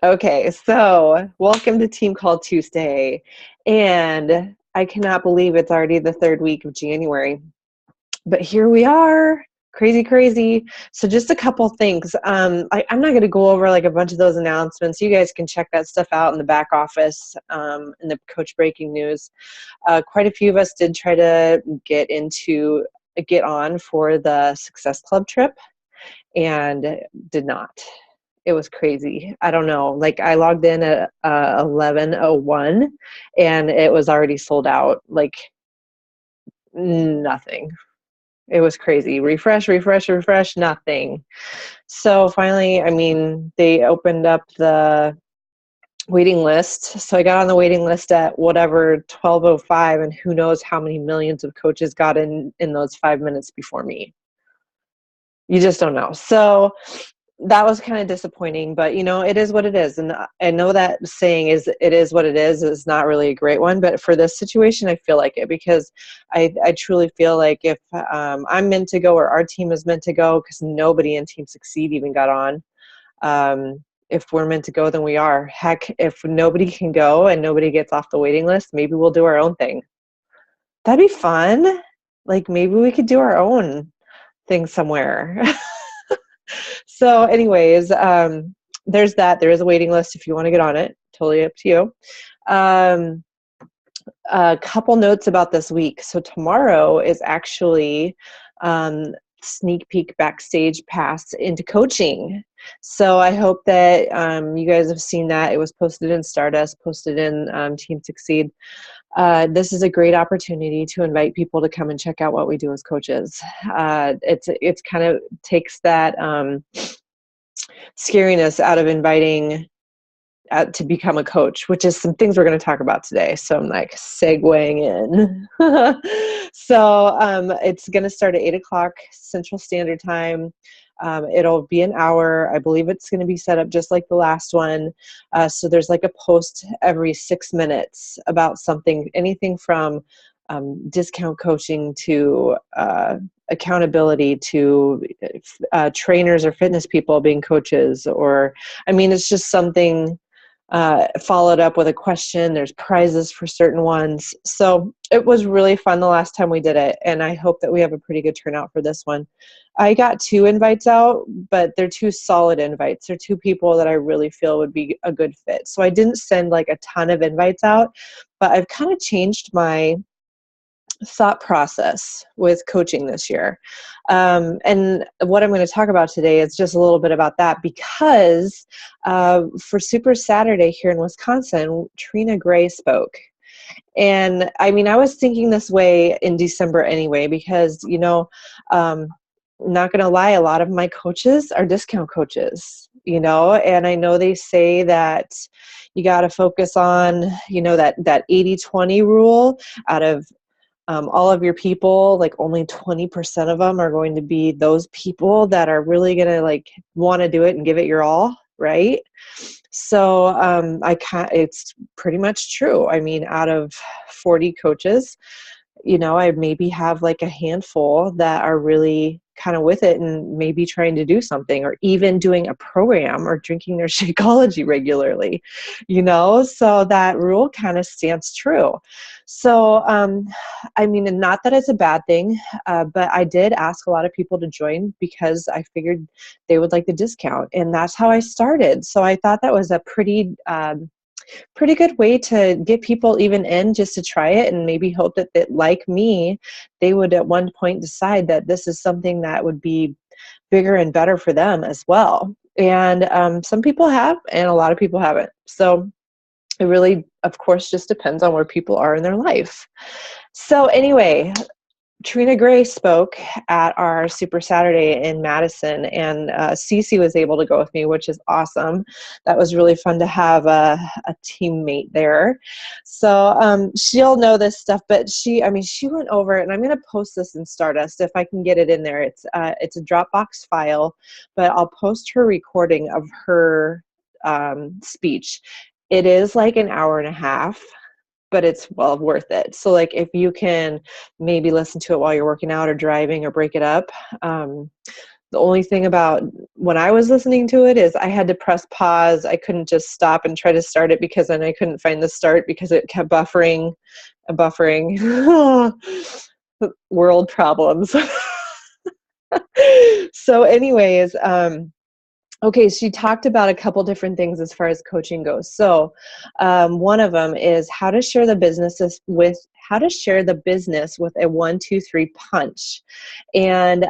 Okay, so welcome to Team Call Tuesday. And I cannot believe it's already the third week of January. But here we are. Crazy, crazy. So just a couple things. I'm not going to go over like a bunch of those announcements. You guys can check that stuff out in the back office in the Coach Breaking News. Quite a few of us did try to get on for the Success Club trip and did not. It was crazy. I don't know. Like I logged in at 11:01 and it was already sold out. Like nothing. It was crazy. Refresh, nothing. So finally, they opened up the waiting list. So I got on the waiting list at whatever 12:05, and who knows how many millions of coaches got in those 5 minutes before me. You just don't know. So that was kind of disappointing, but it is what it is. And I know that saying it is what it is not really a great one, but for this situation, I feel like it, because I truly feel like if I'm meant to go, or our team is meant to go, because nobody in Team Succeed even got on. If we're meant to go, then we are. Heck, if nobody can go and nobody gets off the waiting list, maybe we'll do our own thing. That'd be fun. Like maybe we could do our own thing somewhere. So anyways, there's that. There is a waiting list if you want to get on it. Totally up to you. A couple notes about this week. So tomorrow is actually sneak peek backstage pass into coaching. So I hope that you guys have seen that. It was posted in Stardust, posted in Team Succeed. This is a great opportunity to invite people to come and check out what we do as coaches. It's kind of takes that scariness out of inviting to become a coach, which is some things we're going to talk about today. So I'm like segueing in. So it's going to start at 8:00 Central Standard Time. It'll be an hour. I believe it's going to be set up just like the last one. So there's like a post every 6 minutes about something, anything from discount coaching to accountability to trainers or fitness people being coaches, or it's just something followed up with a question. There's prizes for certain ones. So it was really fun the last time we did it, and I hope that we have a pretty good turnout for this one. I got 2 invites out, but they're 2 solid invites. They're 2 people that I really feel would be a good fit. So I didn't send like a ton of invites out, but I've kind of changed my thought process with coaching this year. And what I'm going to talk about today is just a little bit about that, because for Super Saturday here in Wisconsin, Trina Gray spoke. And I was thinking this way in December anyway, because, not going to lie, a lot of my coaches are discount coaches, and I know they say that you got to focus on, that 80-20 rule. Out of all of your people, like only 20% of them are going to be those people that are really going to like want to do it and give it your all, right? So it's pretty much true. Out of 40 coaches, I maybe have like a handful that are really kind of with it and maybe trying to do something, or even doing a program or drinking their Shakeology regularly, so that rule kind of stands true. So, and not that it's a bad thing, but I did ask a lot of people to join because I figured they would like the discount, and that's how I started. So I thought that was a pretty good way to get people even in, just to try it, and maybe hope that like me, they would at one point decide that this is something that would be bigger and better for them as well. And some people have, and a lot of people haven't. So it really, of course, just depends on where people are in their life. So anyway, Trina Gray spoke at our Super Saturday in Madison, and Cece was able to go with me, which is awesome. That was really fun to have a teammate there. So she'll know this stuff, but she went over, and I'm going to post this in Stardust if I can get it in there. It's a Dropbox file, but I'll post her recording of her speech. It is like an hour and a half, but it's well worth it. So like if you can maybe listen to it while you're working out or driving, or break it up, The only thing about when I was listening to it is I had to press pause. I couldn't just stop and try to start it because then I couldn't find the start because it kept buffering and buffering. World problems. So anyways, okay, she talked about a couple different things as far as coaching goes. So one of them is how to share the business with a 1, 2, 3 punch. And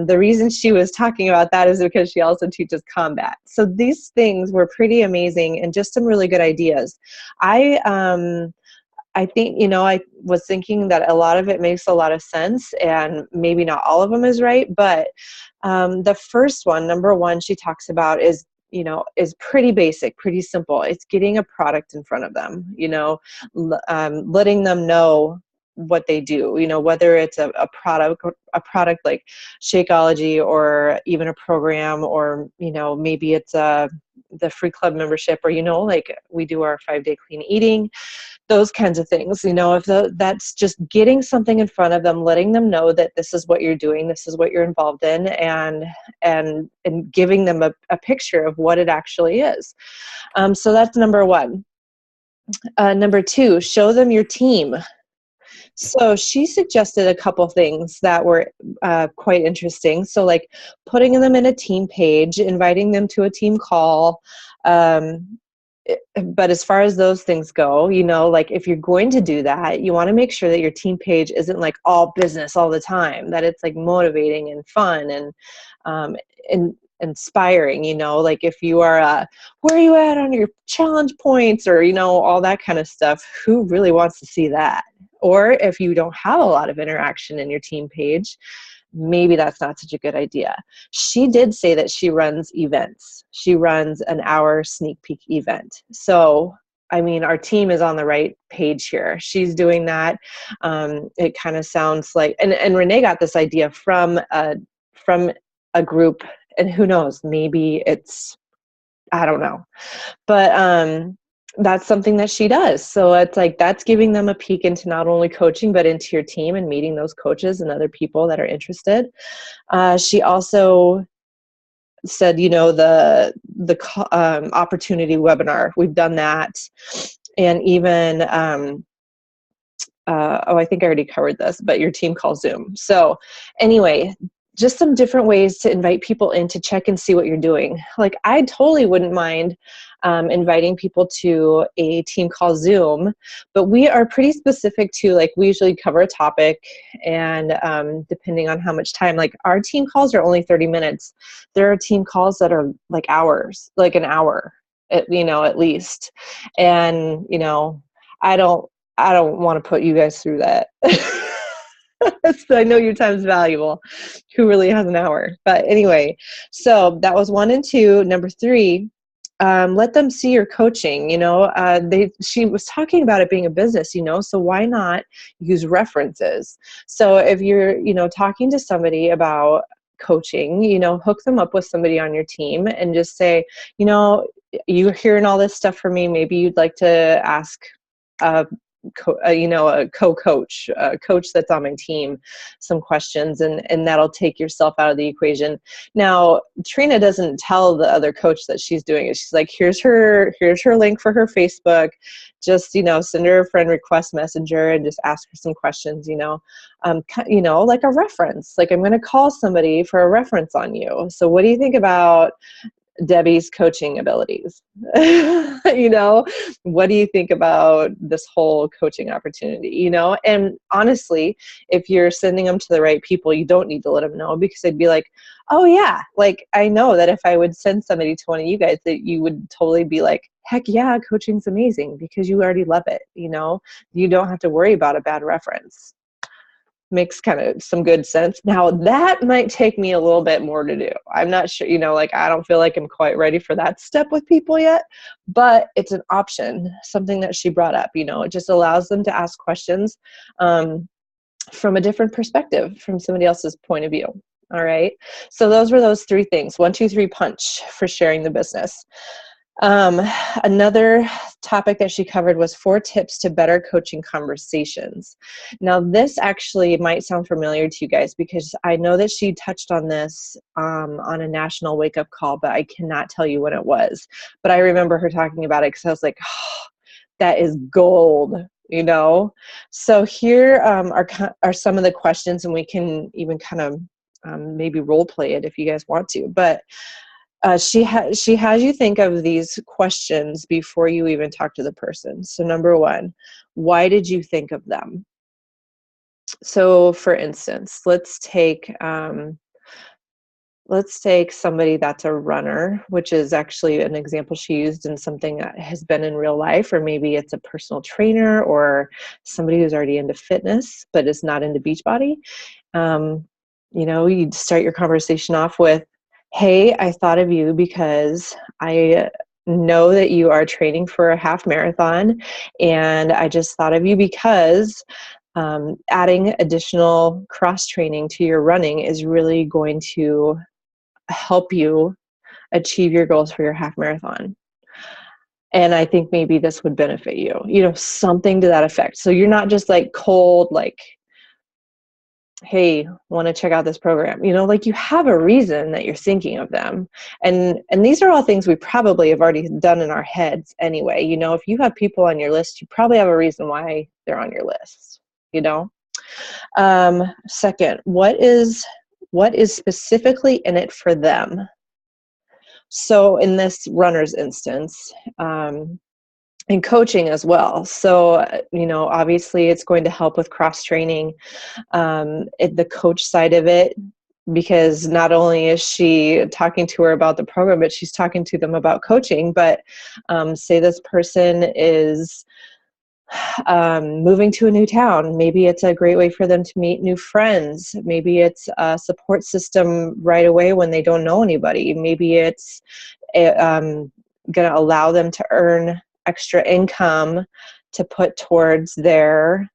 the reason she was talking about that is because she also teaches combat. So these things were pretty amazing and just some really good ideas. I think, I was thinking that a lot of it makes a lot of sense and maybe not all of them is right. But the first one, number one, she talks about is pretty basic, pretty simple. It's getting a product in front of them, letting them know what they do, whether it's a product like Shakeology or even a program, or, maybe it's the free club membership, or, like we do our 5-day clean eating, those kinds of things. If that's just getting something in front of them, letting them know that this is what you're doing, this is what you're involved in, and giving them a picture of what it actually is. So that's number one. Number two, show them your team. So she suggested a couple things that were quite interesting. So like putting them in a team page, inviting them to a team call. But as far as those things go, like if you're going to do that, you want to make sure that your team page isn't like all business all the time, that it's like motivating and fun and inspiring, like if you are, where are you at on your challenge points, or, all that kind of stuff, who really wants to see that? Or if you don't have a lot of interaction in your team page, maybe that's not such a good idea. She did say that she runs events. She runs an hour sneak peek event. So, our team is on the right page here. She's doing that. It kind of sounds like, and Renee got this idea from a group, and who knows, maybe it's, I don't know. But that's something that she does. So it's like, that's giving them a peek into not only coaching, but into your team and meeting those coaches and other people that are interested. She also said, the opportunity webinar, we've done that. And even, I think I already covered this, but your team call Zoom. So anyway, just some different ways to invite people in to check and see what you're doing. Like I totally wouldn't mind inviting people to a team call Zoom, but we are pretty specific to, like, we usually cover a topic, and depending on how much time, like our team calls are only 30 minutes. There are team calls that are like hours, like an hour, at least. And, I don't want to put you guys through that. So I know your time's valuable. Who really has an hour? But anyway, so that was 1 and 2. Number 3, let them see your coaching. She was talking about it being a business, so why not use references? So if you're, talking to somebody about coaching, hook them up with somebody on your team and just say, you're hearing all this stuff from me. Maybe you'd like to ask a co-coach, a coach that's on my team, some questions, and that'll take yourself out of the equation. Now, Trina doesn't tell the other coach that she's doing it. She's like, here's her link for her Facebook. Just, send her a friend request messenger and just ask her some questions, like a reference. Like, I'm going to call somebody for a reference on you. So what do you think about Debbie's coaching abilities? What do you think about this whole coaching opportunity? And honestly, if you're sending them to the right people, you don't need to let them know, because they'd be like, oh yeah, like I know that if I would send somebody to one of you guys, that you would totally be like, heck yeah, coaching's amazing, because you already love it. You don't have to worry about a bad reference. Makes kind of some good sense. Now that might take me a little bit more to do. I'm not sure, I don't feel like I'm quite ready for that step with people yet, but it's an option, something that she brought up. It just allows them to ask questions from a different perspective, from somebody else's point of view. All right. So those were those 3 things. 1, 2, 3 punch for sharing the business. Another topic that she covered was 4 tips to better coaching conversations. Now, this actually might sound familiar to you guys because I know that she touched on this on a national wake-up call, but I cannot tell you when it was. But I remember her talking about it because I was like, oh, that is gold, you know? So here are some of the questions, and we can even kind of maybe role play it if you guys want to. But she has you think of these questions before you even talk to the person. So number 1, why did you think of them? So for instance, let's take somebody that's a runner, which is actually an example she used in something that has been in real life, or maybe it's a personal trainer or somebody who's already into fitness but is not into Beachbody. You'd start your conversation off with, hey, I thought of you because I know that you are training for a half marathon, and I just thought of you because adding additional cross training to your running is really going to help you achieve your goals for your half marathon. And I think maybe this would benefit you, something to that effect. So you're not just like cold, like, hey, want to check out this program? Like you have a reason that you're thinking of them. And these are all things we probably have already done in our heads anyway. If you have people on your list, you probably have a reason why they're on your list, Second, what is specifically in it for them? So in this runner's instance, in coaching as well. So, obviously it's going to help with cross-training, the coach side of it, because not only is she talking to her about the program, but she's talking to them about coaching. But say this person is moving to a new town. Maybe it's a great way for them to meet new friends. Maybe it's a support system right away when they don't know anybody. Maybe it's going to allow them to earn extra income to put towards their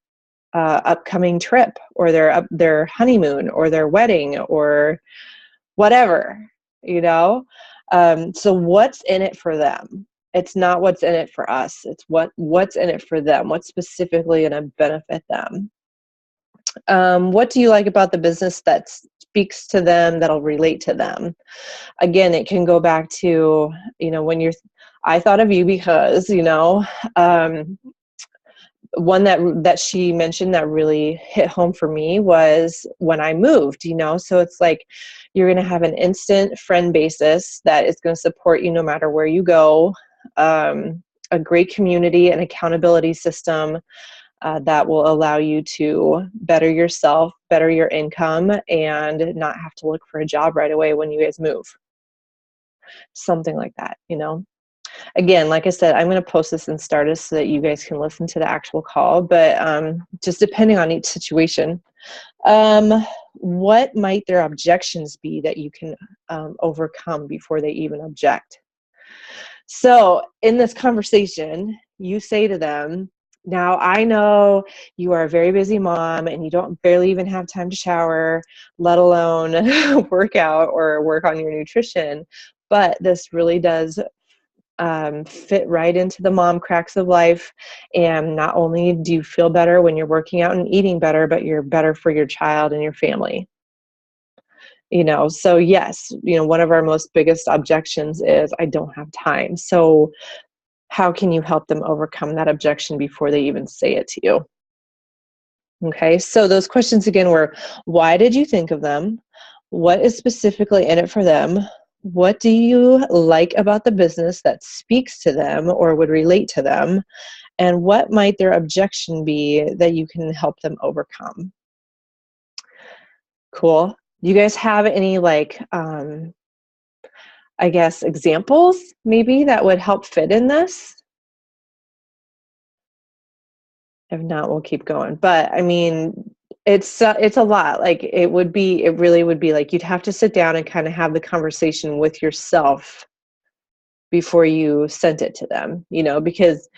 upcoming trip, or their honeymoon, or their wedding, or whatever, So what's in it for them? It's not what's in it for us. It's what's in it for them. What's specifically going to benefit them? What do you like about the business that speaks to them, that'll relate to them? Again, it can go back to, when I thought of you because, one that she mentioned that really hit home for me was when I moved, so it's like you're going to have an instant friend basis that is going to support you no matter where you go, a great community and accountability system that will allow you to better yourself, better your income, and not have to look for a job right away when you guys move. Something like that, Again, like I said, I'm going to post this in Stardust so that you guys can listen to the actual call, but just depending on each situation. What might their objections be that you can overcome before they even object? So in this conversation, you say to them, now I know you are a very busy mom and you don't barely even have time to shower, let alone work out or work on your nutrition, but this really does fit right into the mom cracks of life. And not only do you feel better when you're working out and eating better, but you're better for your child and your family. So yes, one of our most biggest objections is I don't have time. So how can you help them overcome that objection before they even say it to you? Okay, so those questions again were, why did you think of them? What is specifically in it for them? What do you like about the business that speaks to them or would relate to them? And what might their objection be that you can help them overcome? Cool. You guys have any I guess examples maybe that would help fit in this? If not, we'll keep going. But I mean, it's a lot. Like it really would be like you'd have to sit down and kind of have the conversation with yourself before you sent it to them, because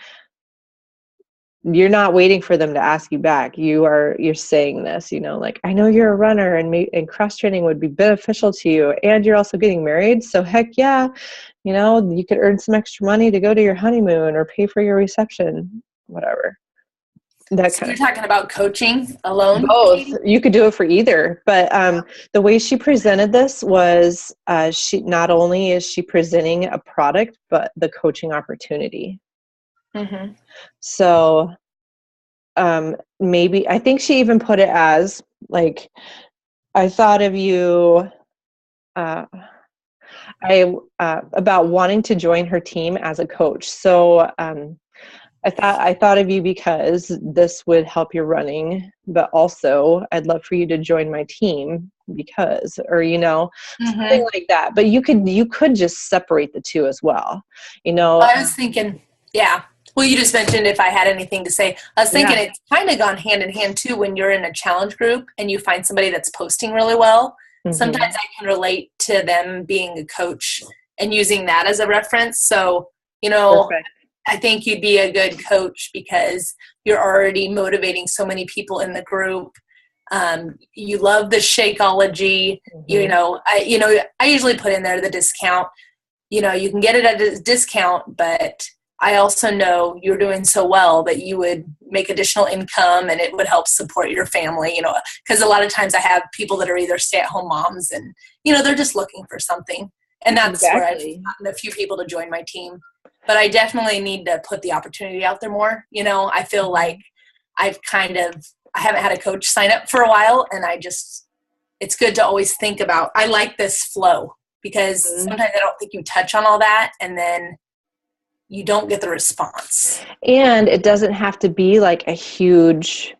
you're not waiting for them to ask you back. You're saying this, like, I know you're a runner and cross training would be beneficial to you, and you're also getting married. So heck yeah, you could earn some extra money to go to your honeymoon or pay for your reception, whatever. That So kind you're of thing. talking about coaching alone, Both. Katie? You could do it for either, but the way she presented this was she not only is she presenting a product, but the coaching opportunity. Mm-hmm. So maybe I think she even put it as like, I thought of you. About wanting to join her team as a coach. So I thought of you because this would help your running, but also I'd love for you to join my team because, or something Mm-hmm. like that. But you could just separate the two as well. I was thinking, yeah. Well, you just mentioned if I had anything to say. I was thinking Yeah. it's kind of gone hand in hand too when you're in a challenge group and you find somebody that's posting really well. Mm-hmm. Sometimes I can relate to them being a coach and using that as a reference. So, Perfect. I think you'd be a good coach because you're already motivating so many people in the group. You love the Shakeology. Mm-hmm. I usually put in there the discount. You can get it at a discount, but I also know you're doing so well that you would make additional income and it would help support your family, because a lot of times I have people that are either stay-at-home moms and, they're just looking for something. And that's where I've Exactly. gotten a few people to join my team. But I definitely need to put the opportunity out there more. I feel like I haven't had a coach sign up for a while, and it's good to always think about, I like this flow because Mhm. sometimes I don't think you touch on all that and then you don't get the response. And it doesn't have to be like a huge,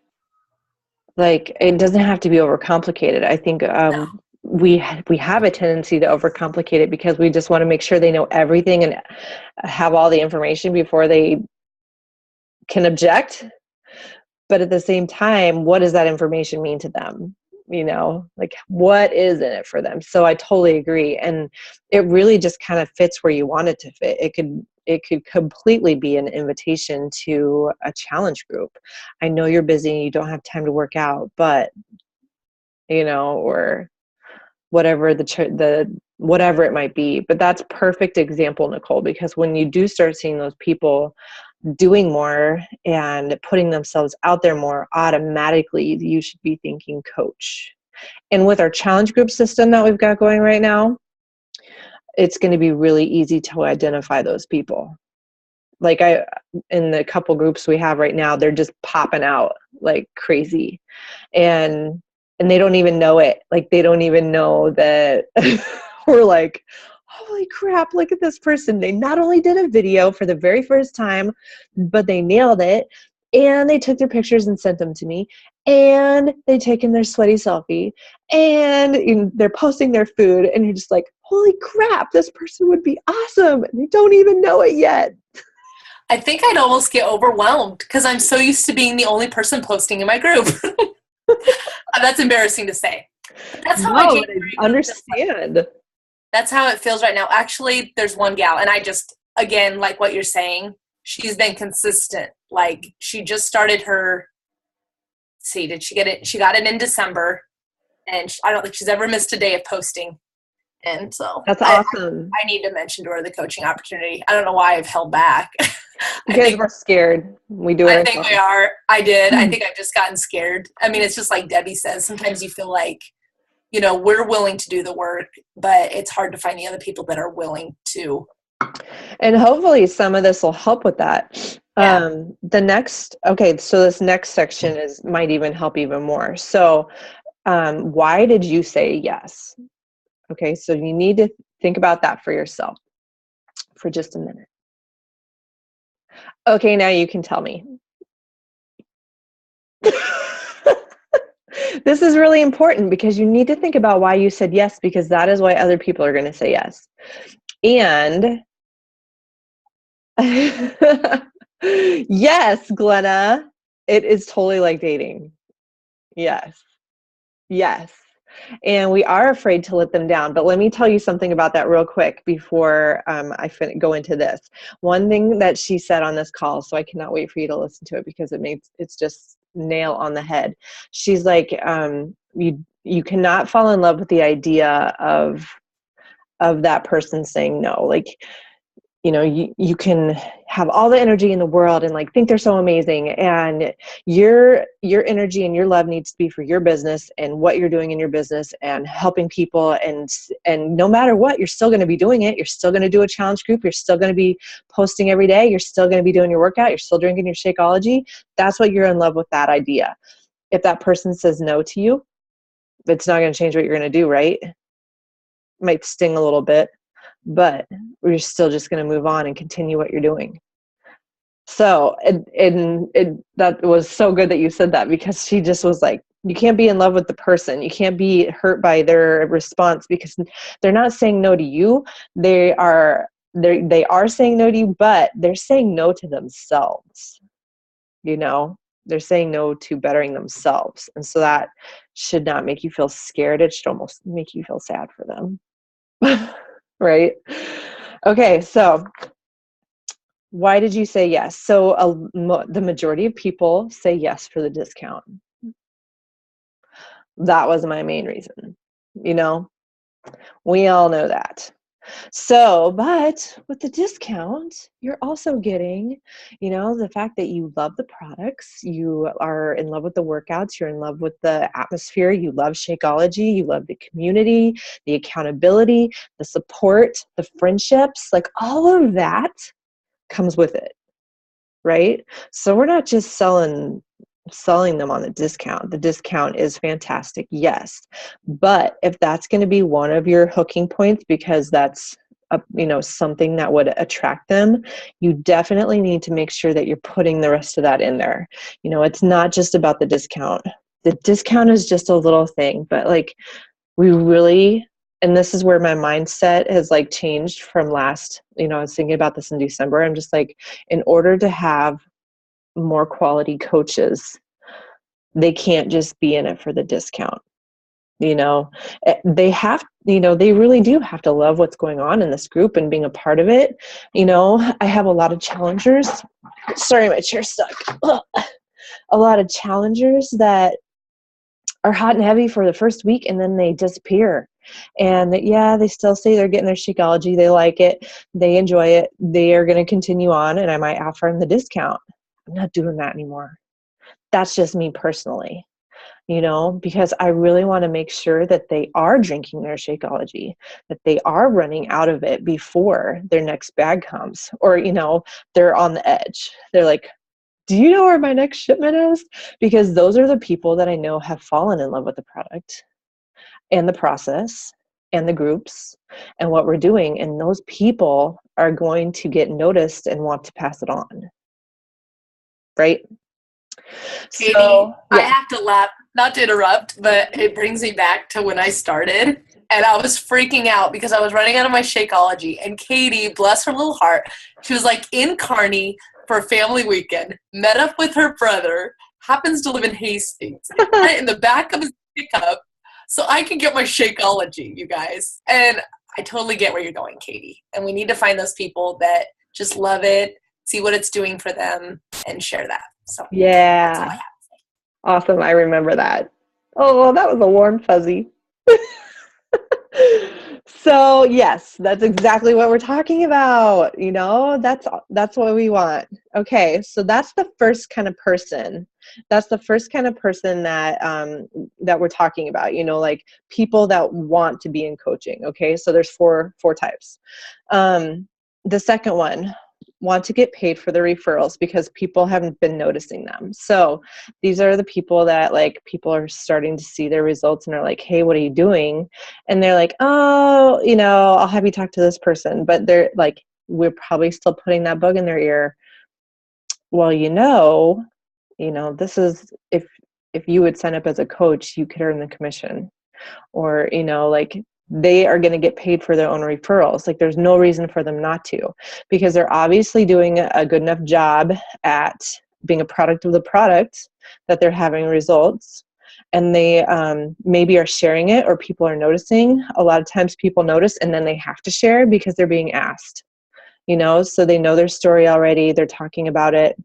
like, it doesn't have to be overcomplicated. I think No. we have a tendency to overcomplicate it because we just want to make sure they know everything and have all the information before they can object. But at the same time, what does that information mean to them? Like, what is in it for them? So I totally agree. And it really just kind of fits where you want it to fit. It could completely be an invitation to a challenge group. I know you're busy and you don't have time to work out, but or whatever the whatever it might be. But that's perfect example, Nicole, because when you do start seeing those people doing more and putting themselves out there more, automatically you should be thinking coach. And with our challenge group system that we've got going right now, it's going to be really easy to identify those people. Like in the couple groups we have right now, they're just popping out like crazy. And they don't even know it. Like, they don't even know that we're like, holy crap, look at this person. They not only did a video for the very first time, but they nailed it. And they took their pictures and sent them to me. And they taken their sweaty selfie. And they're posting their food. And you're just like, holy crap, this person would be awesome. And they don't even know it yet. I think I'd almost get overwhelmed because I'm so used to being the only person posting in my group. That's embarrassing to say. But that's how my No, but January I group feels like. understand. That's how it feels right now. Actually, there's one gal, and again, like what you're saying, she's been consistent. Like, she just started her, did she get it? She got it in December, and I don't think she's ever missed a day of posting. And so That's I awesome. need to mention to her the coaching opportunity. I don't know why I've held back. I Because think we're scared. We do it I think we ourselves. are. I did. I think I've just gotten scared. I mean, it's just like Debbie says. Sometimes you feel like, we're willing to do the work, but it's hard to find the other people that are willing to. And hopefully some of this will help with that. Yeah. So this next section might even help even more. So why did you say yes? Okay, so you need to think about that for yourself for just a minute. Okay, now you can tell me. This is really important because you need to think about why you said yes, because that is why other people are going to say yes. And yes, Glenna, it is totally like dating. Yes. Yes. And we are afraid to let them down. But let me tell you something about that real quick before go into this. One thing that she said on this call, so I cannot wait for you to listen to it because it's just nail on the head. She's like, you cannot fall in love with the idea of that person saying no. Like, you can have all the energy in the world and like think they're so amazing, and your energy and your love needs to be for your business and what you're doing in your business and helping people, and no matter what, you're still going to be doing it. You're still going to do a challenge group. You're still going to be posting every day. You're still going to be doing your workout. You're still drinking your Shakeology. That's what you're in love with, that idea. If that person says no to you, it's not going to change what you're going to do, right? It might sting a little bit, but we're still just going to move on and continue what you're doing. So, that was so good that you said that, because she just was like, you can't be in love with the person. You can't be hurt by their response, because they're not saying no to you. They are saying no to you, but they're saying no to themselves. They're saying no to bettering themselves. And so that should not make you feel scared. It should almost make you feel sad for them. Right? Okay, so why did you say yes? So the majority of people say yes for the discount. That was my main reason. We all know that. So, but with the discount, you're also getting, the fact that you love the products, you are in love with the workouts, you're in love with the atmosphere, you love Shakeology, you love the community, the accountability, the support, the friendships, like all of that comes with it, right? So we're not just selling them on the discount. The discount is fantastic, yes, but if that's going to be one of your hooking points, because that's something that would attract them, you definitely need to make sure that you're putting the rest of that in there. It's not just about the discount. The discount is just a little thing, but like, we really, and this is where my mindset has like changed from last, I was thinking about this in December. I'm just like, in order to have more quality coaches, they can't just be in it for the discount. They have, they really do have to love what's going on in this group and being a part of it. I have a lot of challengers. Sorry, my chair's stuck. A lot of challengers that are hot and heavy for the first week, and then they disappear. And yeah, they still say they're getting their Shakeology. They like it. They enjoy it. They are going to continue on, and I might offer them the discount. I'm not doing that anymore. That's just me personally, because I really want to make sure that they are drinking their Shakeology, that they are running out of it before their next bag comes, or, they're on the edge. They're like, do you know where my next shipment is? Because those are the people that I know have fallen in love with the product and the process and the groups and what we're doing. And those people are going to get noticed and want to pass it on. Right? Katie, So, yeah. I have to laugh, not to interrupt, but it brings me back to when I started, and I was freaking out because I was running out of my Shakeology, and Katie, bless her little heart, she was like in Kearney for a family weekend, met up with her brother, happens to live in Hastings, right in the back of his pickup, so I can get my Shakeology, you guys. And I totally get where you're going, Katie, and we need to find those people that just love it, see what it's doing for them, and share that. So yeah, awesome. I remember that. Oh, that was a warm fuzzy. So yes, that's exactly what we're talking about. That's what we want. Okay, so that's the first kind of person. That's the first kind of person that that we're talking about. Like people that want to be in coaching. Okay, so there's four types. The second one, want to get paid for the referrals because people haven't been noticing them. So these are the people that like people are starting to see their results and are like, hey, what are you doing? And they're like, oh, I'll have you talk to this person. But they're like, we're probably still putting that bug in their ear. Well, this is, if you would sign up as a coach, you could earn the commission, or, like they are going to get paid for their own referrals. Like there's no reason for them not to, because they're obviously doing a good enough job at being a product of the product that they're having results. and they maybe are sharing it, or people are noticing. A lot of times people notice and then they have to share because they're being asked, so they know their story already, they're talking about it,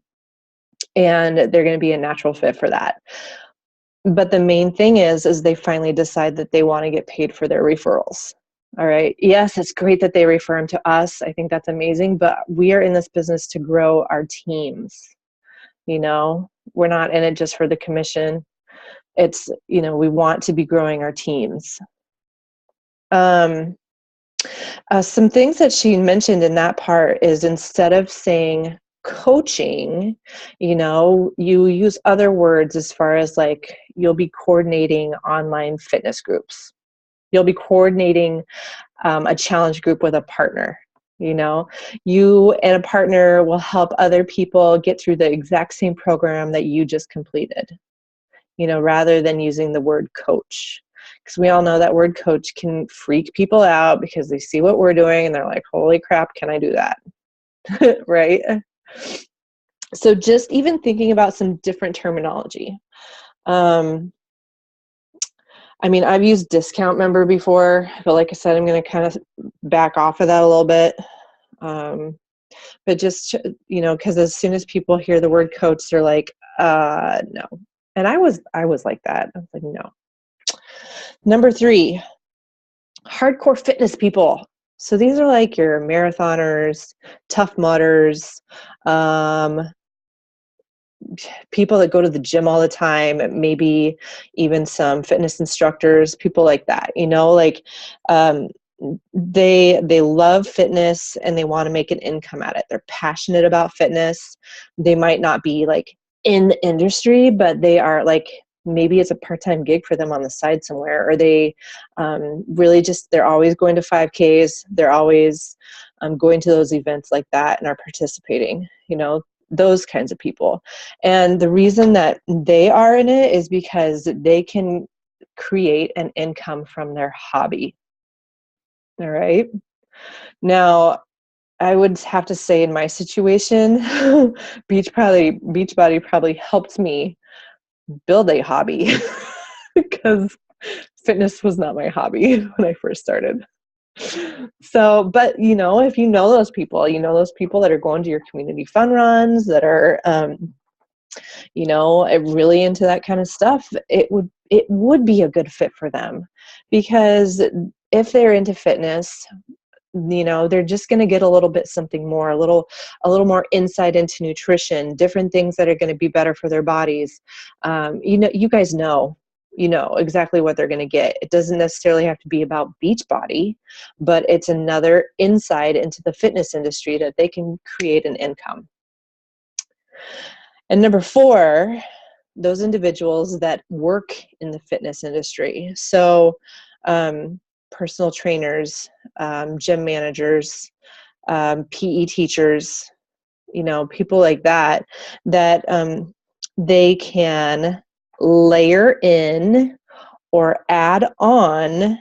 and they're going to be a natural fit for that. But the main thing is they finally decide that they want to get paid for their referrals. All right. Yes, it's great that they refer them to us. I think that's amazing, but we are in this business to grow our teams. We're not in it just for the commission. It's, we want to be growing our teams. Some things that she mentioned in that part is, instead of saying coaching, you use other words, as far as like, you'll be coordinating online fitness groups. You'll be coordinating a challenge group with a partner. You and a partner will help other people get through the exact same program that you just completed, rather than using the word coach. Because we all know that word coach can freak people out, because they see what we're doing and they're like, holy crap, can I do that? Right? So just even thinking about some different terminology. I've used discount member before, but like I said, I'm going to kind of back off of that a little bit. But just, because as soon as people hear the word coach, they're like, no. And I was like that. I was like, no. Number 3, hardcore fitness people. So these are like your marathoners, tough mudders, people that go to the gym all the time, maybe even some fitness instructors, people like that, they love fitness and they want to make an income at it. They're passionate about fitness. They might not be like in the industry, but they are like, maybe it's a part-time gig for them on the side somewhere, or they really just, they're always going to 5Ks. They're always going to those events like that and are participating, those kinds of people. And the reason that they are in it is because they can create an income from their hobby. All right. Now, I would have to say, in my situation, Beachbody probably helped me build a hobby, because fitness was not my hobby when I first started. So, but if you know those people, that are going to your community fun runs, that are, really into that kind of stuff, it would be a good fit for them, because if they're into fitness, they're just going to get a little bit something more, a little more insight into nutrition, different things that are going to be better for their bodies. You guys know exactly what they're going to get. It doesn't necessarily have to be about Beachbody, but it's another insight into the fitness industry that they can create an income. And number 4, those individuals that work in the fitness industry. So, personal trainers, gym managers, PE teachers, people like that they can layer in or add on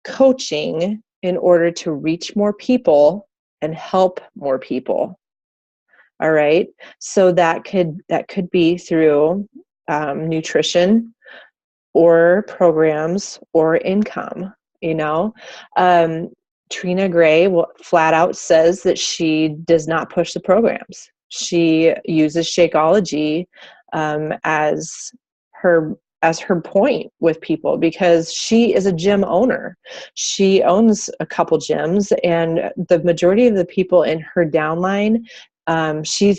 coaching in order to reach more people and help more people. All right. So that could be through nutrition, or programs, or income. Trina Gray flat out says that she does not push the programs. She uses Shakeology as her point with people, because she is a gym owner. She owns a couple gyms, and the majority of the people in her downline, she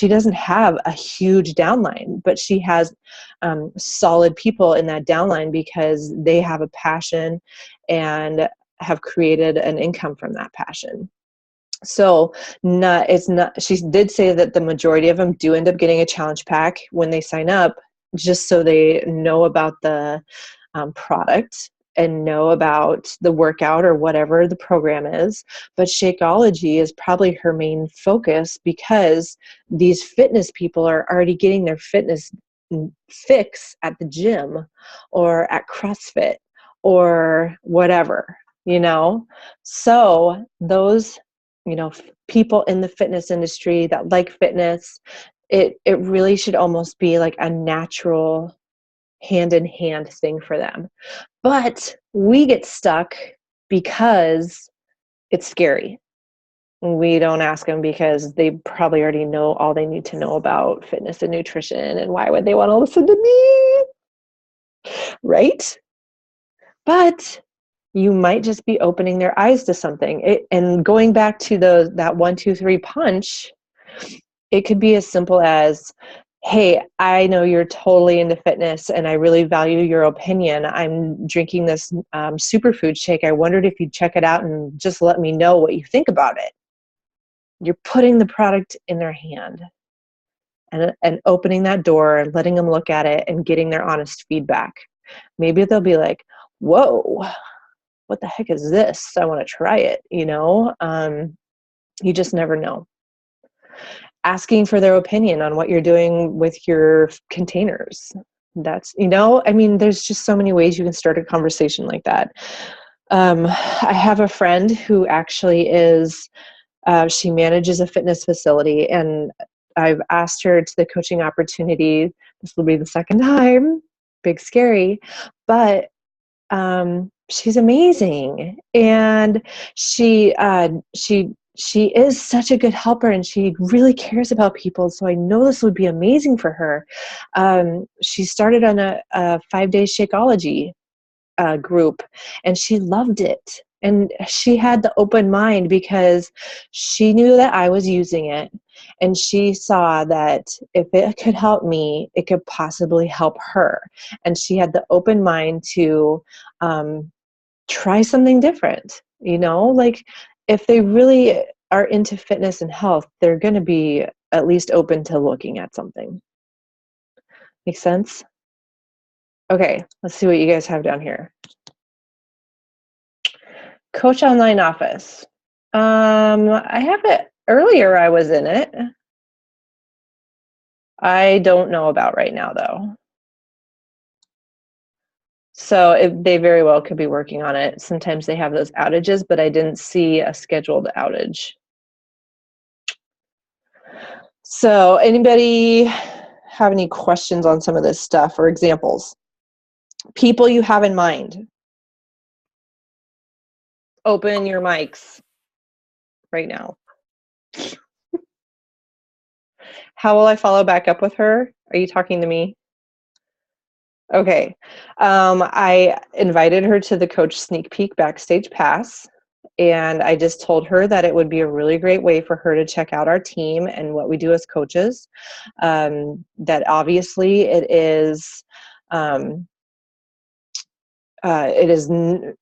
doesn't have a huge downline, but she has solid people in that downline, because they have a passion and have created an income from that passion. So she did say that the majority of them do end up getting a challenge pack when they sign up, just so they know about the product and know about the workout or whatever the program is. But Shakeology is probably her main focus, because these fitness people are already getting their fitness fix at the gym or at CrossFit or whatever, So those, people in the fitness industry that like fitness, it really should almost be like a natural hand in hand thing for them. But we get stuck because it's scary. We don't ask them because they probably already know all they need to know about fitness and nutrition, and why would they want to listen to me? Right? But you might just be opening their eyes to something. And going back to that 1, 2, 3 punch, it could be as simple as, hey, I know you're totally into fitness and I really value your opinion. I'm drinking this superfood shake. I wondered if you'd check it out and just let me know what you think about it. You're putting the product in their hand and opening that door and letting them look at it and getting their honest feedback. Maybe they'll be like, whoa, what the heck is this? I want to try it, you just never know. Asking for their opinion on what you're doing with your containers. That's, there's just so many ways you can start a conversation like that. I have a friend who actually she manages a fitness facility, and I've asked her to the coaching opportunity. This will be the second time, big scary, but she's amazing. And she is such a good helper, and she really cares about people. So I know this would be amazing for her. She started on a 5-day Shakeology group, and she loved it. And she had the open mind because she knew that I was using it, and she saw that if it could help me, it could possibly help her. And she had the open mind to try something different. Like, if they really are into fitness and health, they're going to be at least open to looking at something. Make sense? Okay, let's see what you guys have down here. Coach Online Office. I have it earlier. I was in it. I don't know about right now, though. So they very well could be working on it. Sometimes they have those outages, but I didn't see a scheduled outage. So anybody have any questions on some of this stuff or examples? People you have in mind. Open your mics right now. How will I follow back up with her? Are you talking to me? Okay. I invited her to the Coach Sneak Peek Backstage Pass, and I just told her that it would be a really great way for her to check out our team and what we do as coaches. That obviously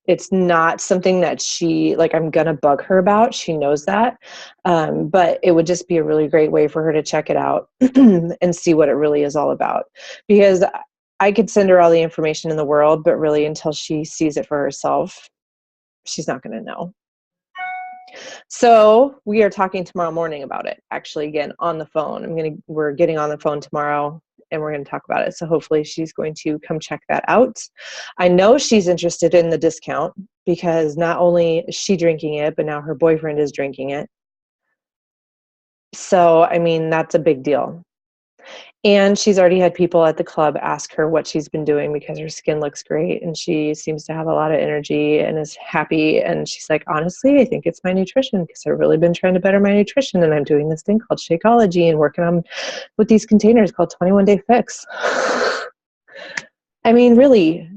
it's not something that she, like, I'm gonna bug her about. She knows that, but it would just be a really great way for her to check it out and see what it really is all about. Because I could send her all the information in the world, but really until she sees it for herself, she's not gonna know. So we are talking tomorrow morning about it, actually, again, on the phone. We're getting on the phone tomorrow, and we're going to talk about it. So hopefully she's going to come check that out. I know she's interested in the discount because not only is she drinking it, but now her boyfriend is drinking it. So, that's a big deal. And she's already had people at the club ask her what she's been doing because her skin looks great and she seems to have a lot of energy and is happy. And she's like, honestly, I think it's my nutrition because I've really been trying to better my nutrition, and I'm doing this thing called Shakeology and working on with these containers called 21 Day Fix. Really,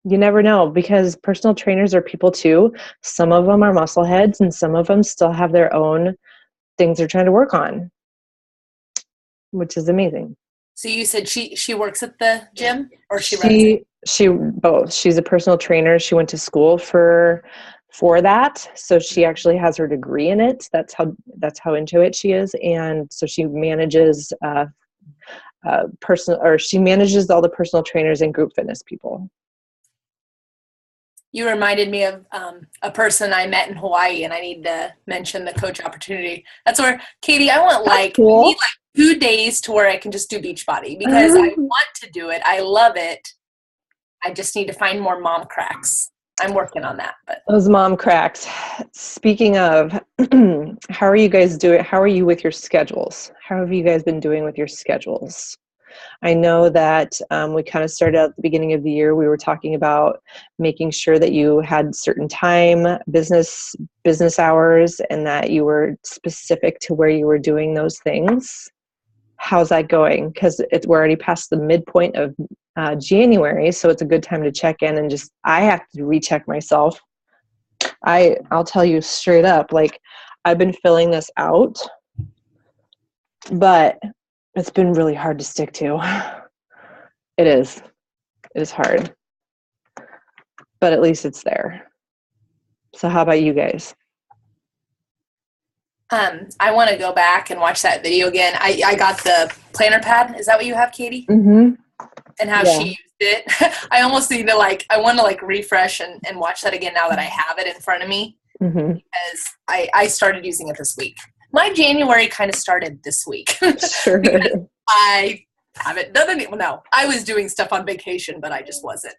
you never know, because personal trainers are people too. Some of them are muscle heads and some of them still have their own things they're trying to work on, which is amazing. So you said she works at the gym, or she runs it? She both. She's a personal trainer. She went to school for that. So she actually has her degree in it. That's how into it she is. And so she manages she manages all the personal trainers and group fitness people. You reminded me of a person I met in Hawaii, and I need to mention the coach opportunity. That's where, Katie, I want cool. need 2 days to where I can just do Beachbody because I want to do it. I love it. I just need to find more mom cracks. I'm working on that. But those mom cracks. Speaking of, how are you guys doing? How are you with your schedules? How have you guys been doing with your schedules? I know that we kind of started at the beginning of the year. We were talking about making sure that you had certain time, business hours, and that you were specific to where you were doing those things. How's that going? Because we're already past the midpoint of January, so it's a good time to check in and I have to recheck myself. I'll tell you straight up, like, I've been filling this out, but it's been really hard to stick to. It is hard, but at least it's there. So how about you guys? I want to go back and watch that video again. I got the planner pad. Is that what you have, Katie? Mm-hmm. And how she used it. I almost need to I want to refresh and watch that again now that I have it in front of me. Mm-hmm. Because I started using it this week. My January kind of started this week. Sure. I haven't done any. Well, no, I was doing stuff on vacation, but I just wasn't.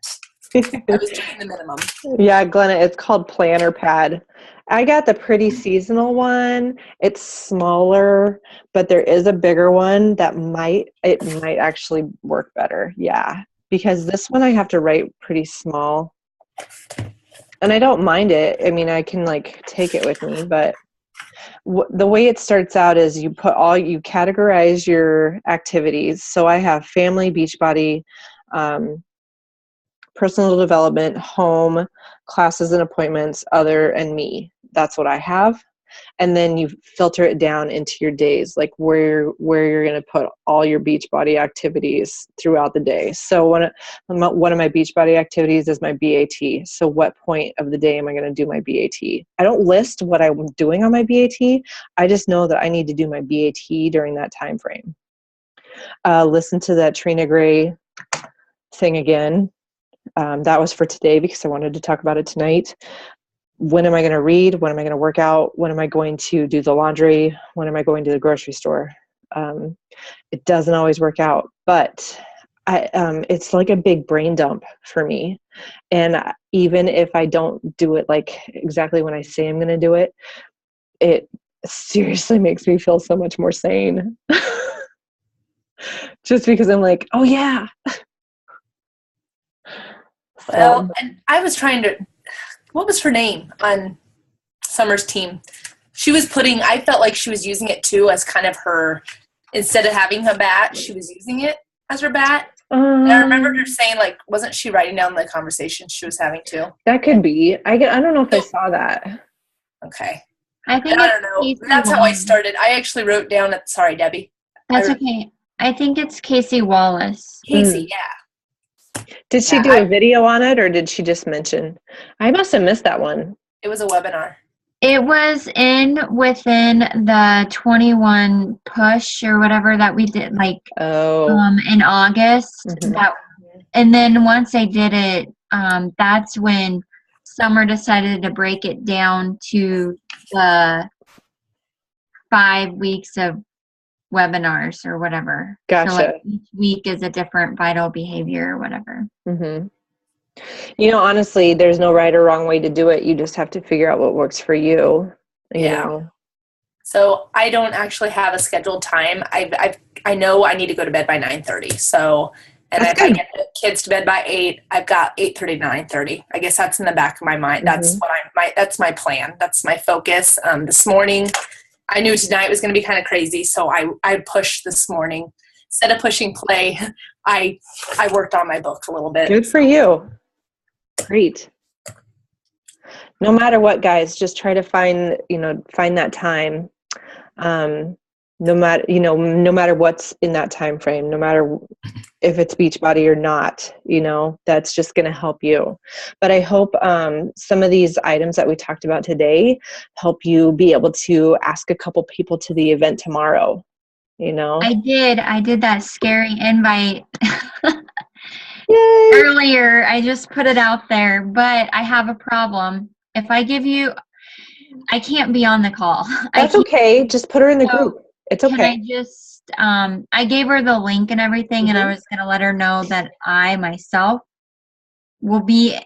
I was doing the minimum. Yeah, Glenna, it's called Planner Pad. I got the pretty seasonal one. It's smaller, but there is a bigger one that might actually work better. Yeah, because this one I have to write pretty small. And I don't mind it. I mean, I can take it with me, but the way it starts out is you categorize your activities. So I have family, Beachbody, personal development, home, classes and appointments, other, and me. That's what I have. And then you filter it down into your days, like where you're going to put all your Beachbody activities throughout the day. So one of my Beachbody activities is my BAT. So what point of the day am I going to do my BAT? I don't list what I'm doing on my BAT. I just know that I need to do my BAT during that time frame. Listen to that Trina Gray thing again. That was for today because I wanted to talk about it tonight. When am I going to read? When am I going to work out? When am I going to do the laundry? When am I going to the grocery store? It doesn't always work out, but it's like a big brain dump for me. And even if I don't do it exactly when I say I'm going to do it, it seriously makes me feel so much more sane. Just because I'm like, oh yeah. Well, and I was trying to, what was her name on Summer's team? She was I felt like she was using it too as kind of her, instead of having a bat, she was using it as her bat. And I remember her saying, wasn't she writing down the conversations she was having too? That could be. I don't know if I saw that. Okay. I think I don't know. That's how I started. I actually wrote down sorry, Debbie. That's okay. I think it's Casey Wallace. Casey, yeah. Did she do a video on it, or did she just mention? I must have missed that one. It was a webinar. It was within the 21 push or whatever that we did, in August. Mm-hmm. And then once I did it, that's when Summer decided to break it down to the 5 weeks of webinars or whatever. Gotcha. So each week is a different vital behavior or whatever. Mm-hmm. Honestly, there's no right or wrong way to do it. You just have to figure out what works for you. You know. So I don't actually have a scheduled time. I know I need to go to bed by 9:30. So, and if I get the kids to bed by 8, I've got 8:30 to 9:30. I guess that's in the back of my mind. That's that's my plan. That's my focus. This morning, I knew tonight was going to be kind of crazy, so I pushed this morning. Instead of pushing play, I worked on my book a little bit. Good for you. Great. No matter what, guys, just try to find that time. No matter what's in that time frame, no matter if it's Beachbody or not, that's just going to help you. But I hope some of these items that we talked about today help you be able to ask a couple people to the event tomorrow. I did that scary invite Yay. earlier. I just put it out there, but I have a problem. If I give you, I can't be on the call. That's okay. Just put her in the group. It's okay. Can I just, I gave her the link and everything, and I was going to let her know that I myself will be